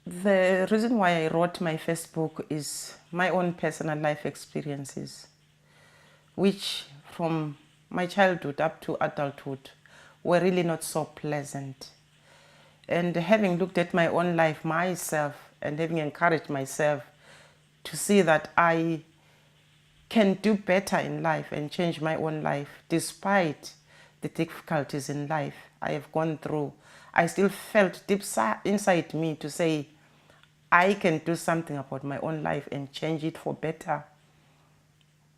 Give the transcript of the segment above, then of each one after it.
The reason why I wrote my first book is my own personal life experiences, which from my childhood up to adulthood were really not so pleasant. And having looked at my own life myself and having encouraged myself to see that I can do better in life and change my own life despite the difficulties in life I have gone through, I still felt deep inside me to say, I can do something about my own life and change it for better.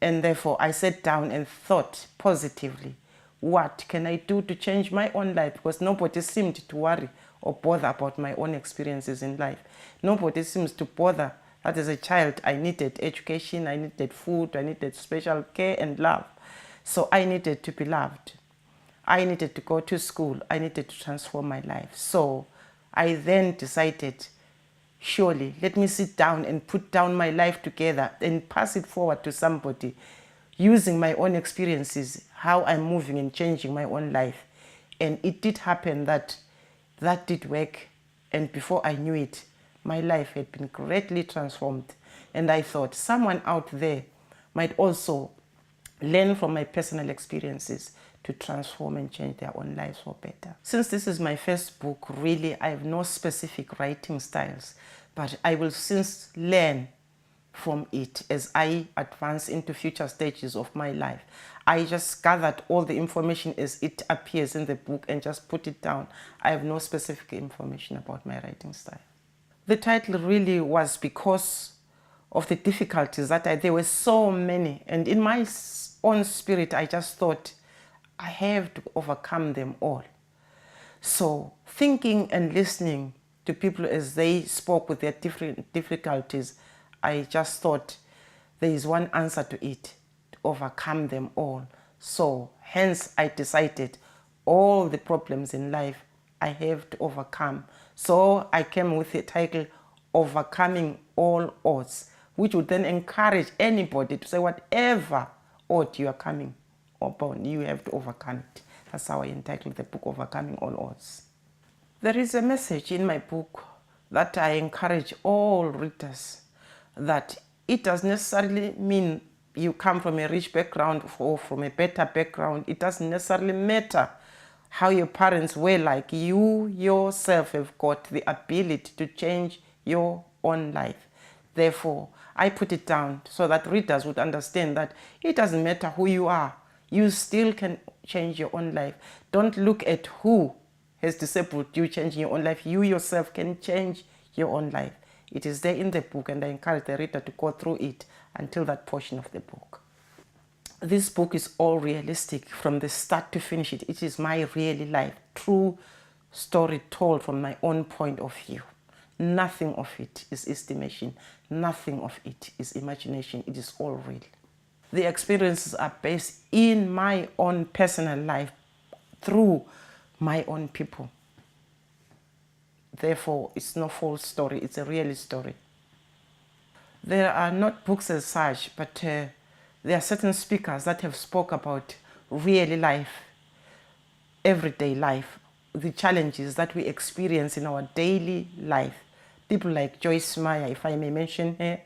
And therefore, I sat down and thought positively, what can I do to change my own life? Because nobody seemed to worry or bother about my own experiences in life. Nobody seems to bother that as a child, I needed education, I needed food, I needed special care and love. So I needed to be loved. I needed to go to school. I needed to transform my life. So I then decided, surely, let me sit down and put down my life together and pass it forward to somebody using my own experiences, how I'm moving and changing my own life. And it did happen that did work. And before I knew it, my life had been greatly transformed. And I thought someone out there might also learn from my personal experiences to transform and change their own lives for better. Since this is my first book, really, I have no specific writing styles, but I will since learn from it as I advance into future stages of my life. I just gathered all the information as it appears in the book and just put it down. I have no specific information about my writing style. The title really was because of the difficulties that there were so many, and in my own spirit, I just thought, I have to overcome them all. So thinking and listening to people as they spoke with their different difficulties, I just thought there is one answer to it, to overcome them all. So hence I decided all the problems in life I have to overcome. So I came with the title, Overcoming All Odds, which would then encourage anybody to say whatever odd you are coming upon, you have to overcome it. That's how I entitled the book, Overcoming All Odds. There is a message in my book that I encourage all readers, that it doesn't necessarily mean you come from a rich background or from a better background. It doesn't necessarily matter how your parents were like. You yourself have got the ability to change your own life. Therefore, I put it down so that readers would understand that it doesn't matter who you are. You still can change your own life. Don't look at who has disabled you changing your own life. You yourself can change your own life. It is there in the book, and I encourage the reader to go through it until that portion of the book. This book is all realistic from the start to finish. It is my really life, true story told from my own point of view. Nothing of it is estimation. Nothing of it is imagination. It is all real. The experiences are based in my own personal life through my own people. Therefore, it's no false story. It's a real story. There are not books as such, but there are certain speakers that have spoke about real life, everyday life, the challenges that we experience in our daily life. People like Joyce Meyer, if I may mention her,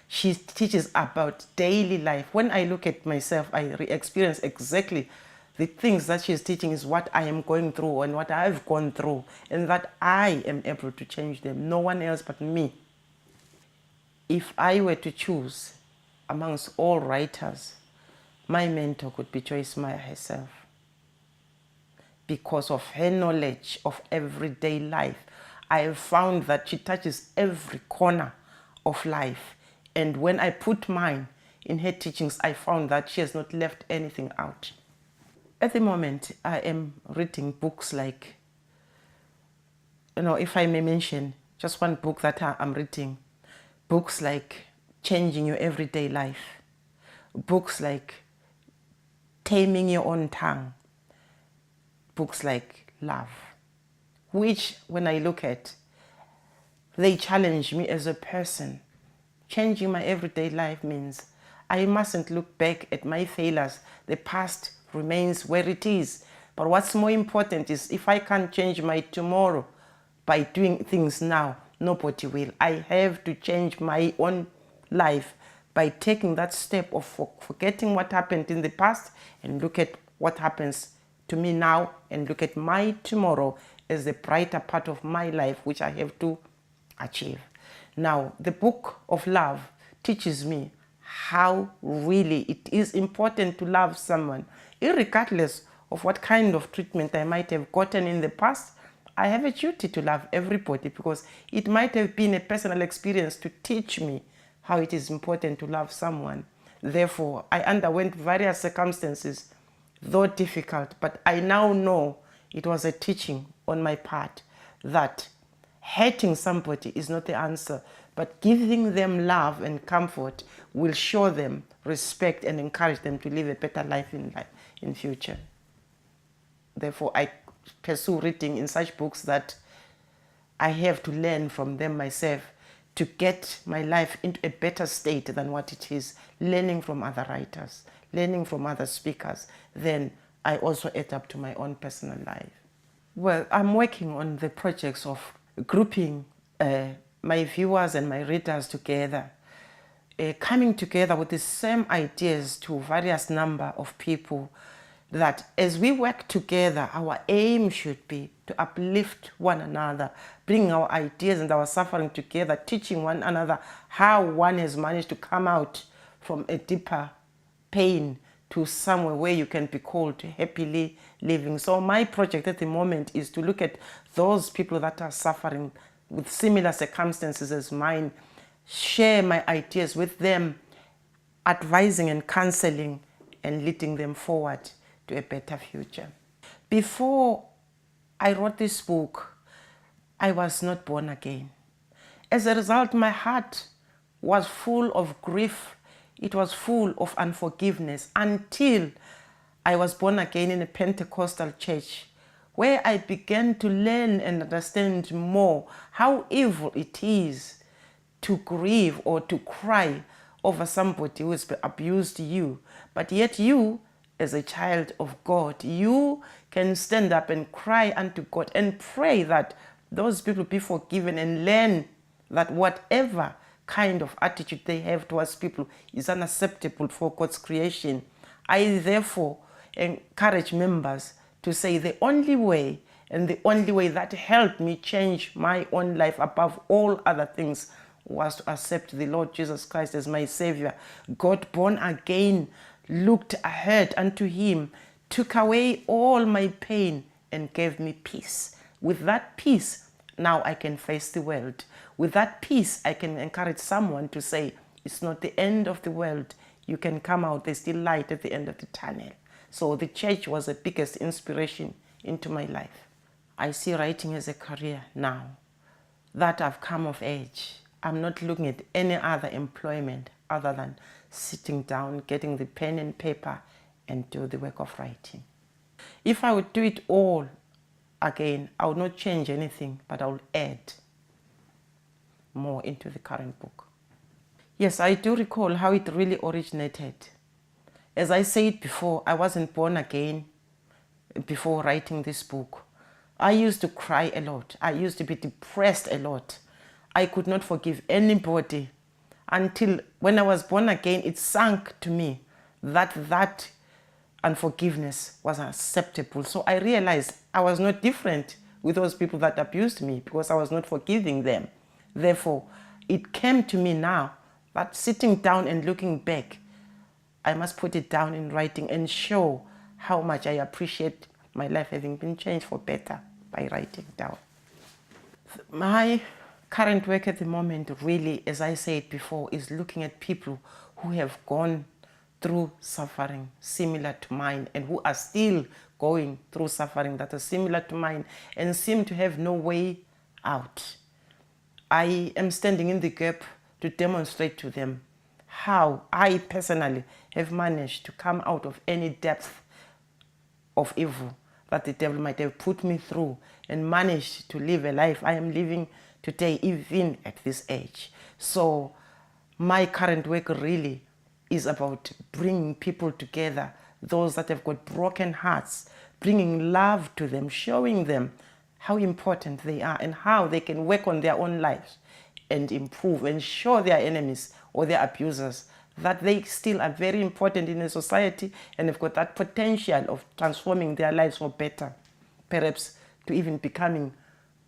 she teaches about daily life. When I look at myself, I experience exactly the things that she's teaching is what I am going through and what I've gone through, and that I am able to change them. No one else but me. If I were to choose amongst all writers, my mentor could be Joyce Meyer herself, because of her knowledge of everyday life. I have found that she touches every corner of life. And when I put mine in her teachings, I found that she has not left anything out. At the moment, I am reading books like, if I may mention just one book that I'm reading, books like Changing Your Everyday Life. books like Taming Your Own Tongue, books like Love, which when I look at, they challenge me as a person. Changing my everyday life means I mustn't look back at my failures. The past remains where it is. But what's more important is if I can't change my tomorrow by doing things now, nobody will. I have to change my own life by taking that step of forgetting what happened in the past and look at what happens to me now and look at my tomorrow as the brighter part of my life, which I have to achieve. Now, the book of love teaches me how really it is important to love someone, irregardless of what kind of treatment I might have gotten in the past. I have a duty to love everybody because it might have been a personal experience to teach me how it is important to love someone. Therefore, I underwent various circumstances, though difficult, but I now know it was a teaching on my part that hating somebody is not the answer, but giving them love and comfort will show them respect and encourage them to live a better life in future. Therefore, I pursue reading in such books that I have to learn from them myself to get my life into a better state than what it is, learning from other writers, learning from other speakers. Then I also add up to my own personal life. Well, I'm working on the projects of grouping my viewers and my readers together, coming together with the same ideas to various number of people, that as we work together, our aim should be to uplift one another, bring our ideas and our suffering together, teaching one another how one has managed to come out from a deeper pain to somewhere where you can be called happily living. So my project at the moment is to look at those people that are suffering with similar circumstances as mine, share my ideas with them, advising and counseling and leading them forward to a better future. Before I wrote this book, I was not born again. As a result, my heart was full of grief. It was full of unforgiveness until I was born again in a Pentecostal church, where I began to learn and understand more how evil it is to grieve or to cry over somebody who has abused you. But yet you, as a child of God, you can stand up and cry unto God and pray that those people be forgiven, and learn that whatever kind of attitude they have towards people is unacceptable for God's creation. I therefore encourage members to say the only way, and the only way that helped me change my own life above all other things, was to accept the Lord Jesus Christ as my Savior. God born again, looked ahead unto him, took away all my pain and gave me peace. With that peace, now I can face the world. With that peace, I can encourage someone to say, it's not the end of the world. You can come out, there's still light at the end of the tunnel. So the church was the biggest inspiration into my life. I see writing as a career now that I've come of age. I'm not looking at any other employment other than sitting down, getting the pen and paper and do the work of writing. If I would do it all again, I would not change anything, but I will add more into the current book. Yes, I do recall how it really originated. As I said before, I wasn't born again before writing this book. I used to cry a lot. I used to be depressed a lot. I could not forgive anybody until when I was born again, it sank to me that unforgiveness was acceptable. So I realized I was not different with those people that abused me because I was not forgiving them. Therefore, it came to me now that sitting down and looking back, I must put it down in writing and show how much I appreciate my life having been changed for better by writing down. My current work at the moment really, as I said before, is looking at people who have gone through suffering similar to mine and who are still going through suffering that is similar to mine and seem to have no way out. I am standing in the gap to demonstrate to them how I personally have managed to come out of any depth of evil that the devil might have put me through and managed to live a life I am living today, even at this age. So my current work really is about bringing people together, those that have got broken hearts, bringing love to them, showing them how important they are and how they can work on their own lives and improve and show their enemies or their abusers that they still are very important in a society and have got that potential of transforming their lives for better, perhaps to even becoming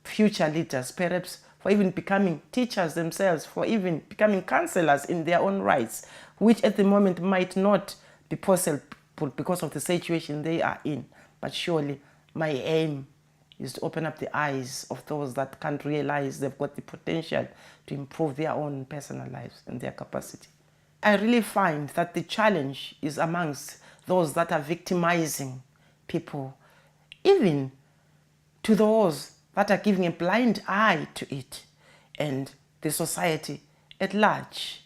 future leaders, perhaps for even becoming teachers themselves, for even becoming counselors in their own rights, which at the moment might not be possible because of the situation they are in. But surely my aim is to open up the eyes of those that can't realize they've got the potential to improve their own personal lives and their capacity. I really find that the challenge is amongst those that are victimizing people, even to those that are giving a blind eye to it, and the society at large.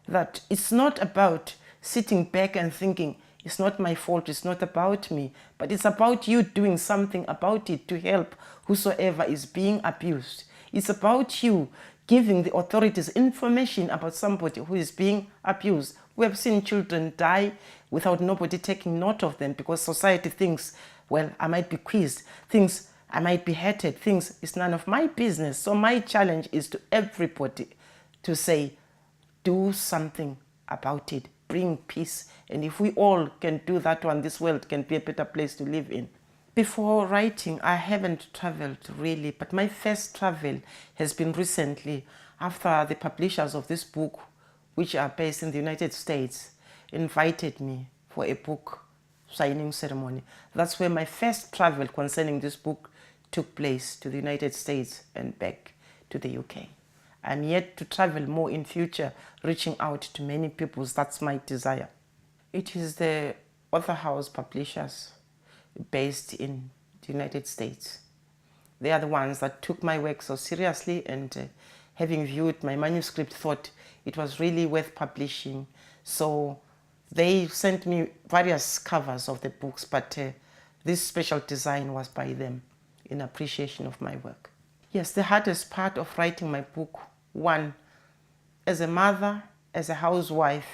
That it's not about sitting back and thinking, it's not my fault, it's not about me, but it's about you doing something about it to help whosoever is being abused. It's about you giving the authorities information about somebody who is being abused. We have seen children die without nobody taking note of them because society thinks, well, I might be quizzed, thinks I might be hated, thinks it's none of my business. So my challenge is to everybody to say, do something about it, bring peace. And if we all can do that one, this world can be a better place to live in. Before writing, I haven't traveled really, but my first travel has been recently after the publishers of this book, which are based in the United States, invited me for a book signing ceremony. That's where my first travel concerning this book took place, to the United States and back to the UK. I'm yet to travel more in future, reaching out to many people. That's my desire. It is the Author House publishers based in the United States. They are the ones that took my work so seriously, and having viewed my manuscript, thought it was really worth publishing. So they sent me various covers of the books, but this special design was by them in appreciation of my work. Yes, the hardest part of writing my book, one, as a mother, as a housewife,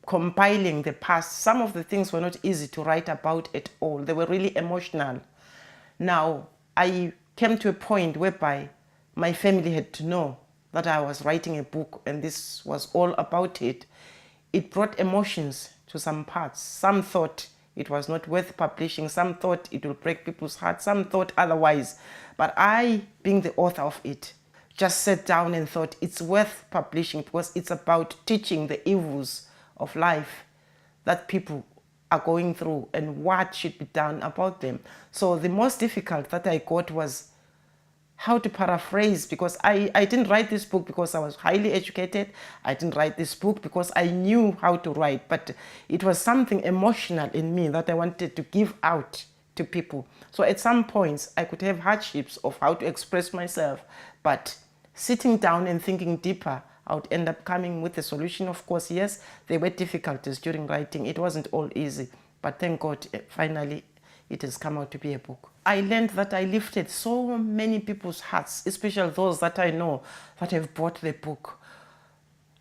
compiling the past, some of the things were not easy to write about at all. They were really emotional. Now, I came to a point whereby my family had to know that I was writing a book and this was all about it. It brought emotions to some parts. Some thought it was not worth publishing. Some thought it would break people's hearts. Some thought otherwise. But I, being the author of it, just sat down and thought it's worth publishing because it's about teaching the evils of life that people are going through and what should be done about them. So the most difficult that I got was how to paraphrase, because I didn't write this book because I was highly educated. I didn't write this book because I knew how to write, but it was something emotional in me that I wanted to give out to people. So at some points I could have hardships of how to express myself, but sitting down and thinking deeper, I would end up coming with a solution. Of course, yes, there were difficulties during writing. It wasn't all easy, but thank God, finally, it has come out to be a book. I learned that I lifted so many people's hearts, especially those that I know that have bought the book.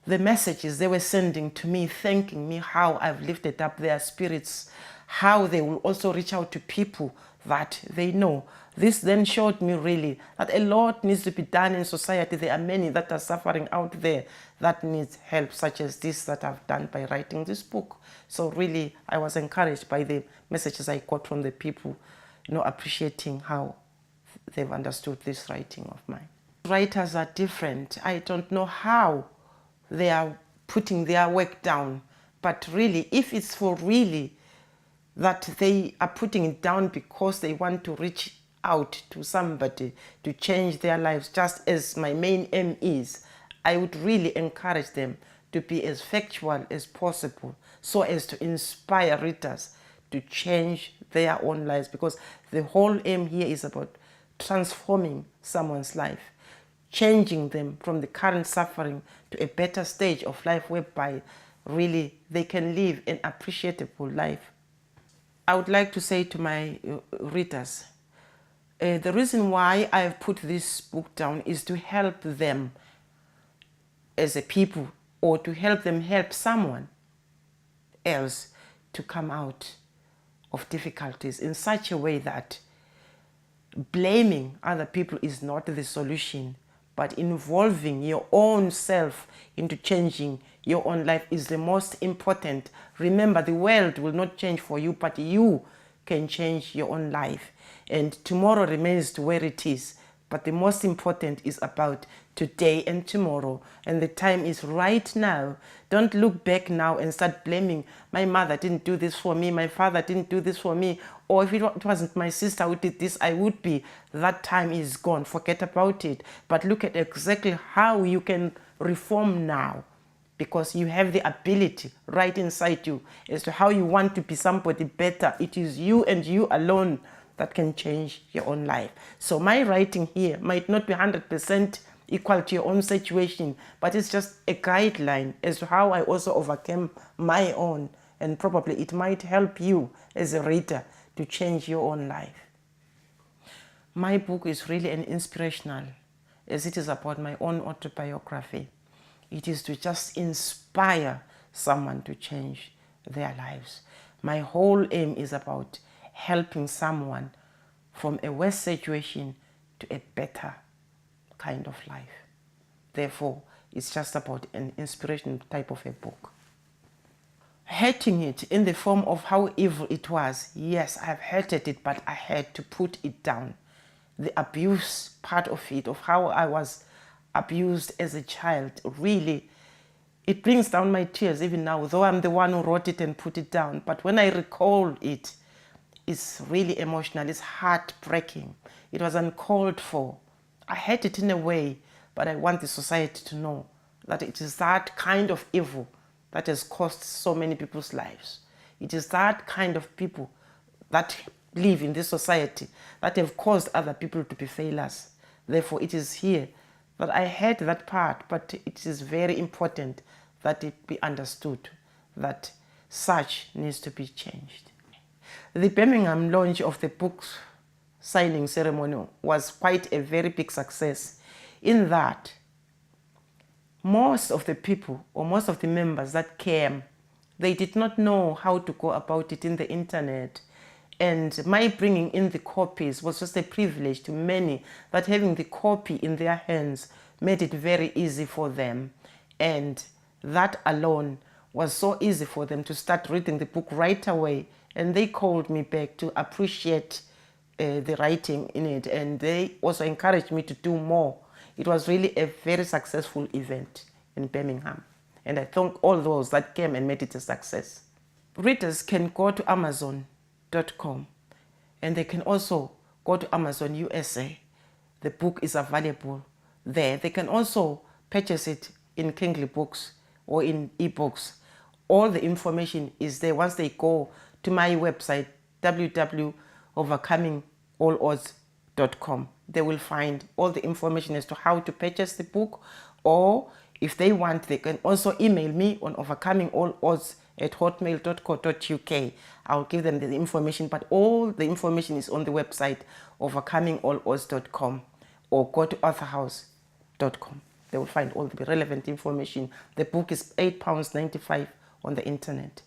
The messages they were sending to me, thanking me how I've lifted up their spirits, how they will also reach out to people that they know. This then showed me really that a lot needs to be done in society. There are many that are suffering out there that needs help, such as this that I've done by writing this book. So really, I was encouraged by the messages I got from the people, appreciating how they've understood this writing of mine. Writers are different. I don't know how they are putting their work down, but really, if it's for really that they are putting it down because they want to reach out to somebody to change their lives, just as my main aim is, I would really encourage them to be as factual as possible so as to inspire readers to change their own lives, because the whole aim here is about transforming someone's life, changing them from the current suffering to a better stage of life whereby really they can live an appreciable life. I would like to say to my readers, the reason why I have put this book down is to help them as a people, or to help them help someone else to come out of difficulties in such a way that blaming other people is not the solution, but involving your own self into changing your own life is the most important. Remember, the world will not change for you, but you can change your own life. And tomorrow remains to where it is. But the most important is about today and tomorrow. And the time is right now. Don't look back now and start blaming, my mother didn't do this for me, my father didn't do this for me, or if it wasn't my sister who did this, I would be. That time is gone. Forget about it. But look at exactly how you can reform now, because you have the ability right inside you as to how you want to be somebody better. It is you and you alone that can change your own life. So my writing here might not be 100% equal to your own situation, but it's just a guideline as to how I also overcame my own, and probably it might help you as a reader to change your own life. My book is really an inspirational, as it is about my own autobiography. It is to just inspire someone to change their lives. My whole aim is about helping someone from a worse situation to a better kind of life. Therefore, it's just about an inspirational type of a book. Hating it in the form of how evil it was, yes, I've hated it, but I had to put it down. The abuse part of it, of how I was abused as a child, really, it brings down my tears even now, though I'm the one who wrote it and put it down. But when I recall it, it's really emotional. It's heartbreaking. It was uncalled for. I hate it in a way, but I want the society to know that it is that kind of evil that has cost so many people's lives. It is that kind of people that live in this society that have caused other people to be failures. Therefore, it is here that I hate that part, but it is very important that it be understood that such needs to be changed. The Birmingham launch of the book's signing ceremony was quite a very big success, in that most of the people, or most of the members that came, they did not know how to go about it in the internet. And my bringing in the copies was just a privilege to many, that having the copy in their hands made it very easy for them. And that alone was so easy for them to start reading the book right away. And they called me back to appreciate the writing in it. And they also encouraged me to do more. It was really a very successful event in Birmingham. And I thank all those that came and made it a success. Readers can go to Amazon.com, and they can also go to Amazon USA. The book is available there. They can also purchase it in Kindle books or in ebooks. All the information is there once they go to my website, www.overcomingallodds.com. They will find all the information as to how to purchase the book, or if they want, they can also email me on overcomingallodds@hotmail.co.uk. I'll give them the information, but all the information is on the website, overcomingallodds.com, or go to authorhouse.com. They will find all the relevant information. The book is £8.95 on the internet.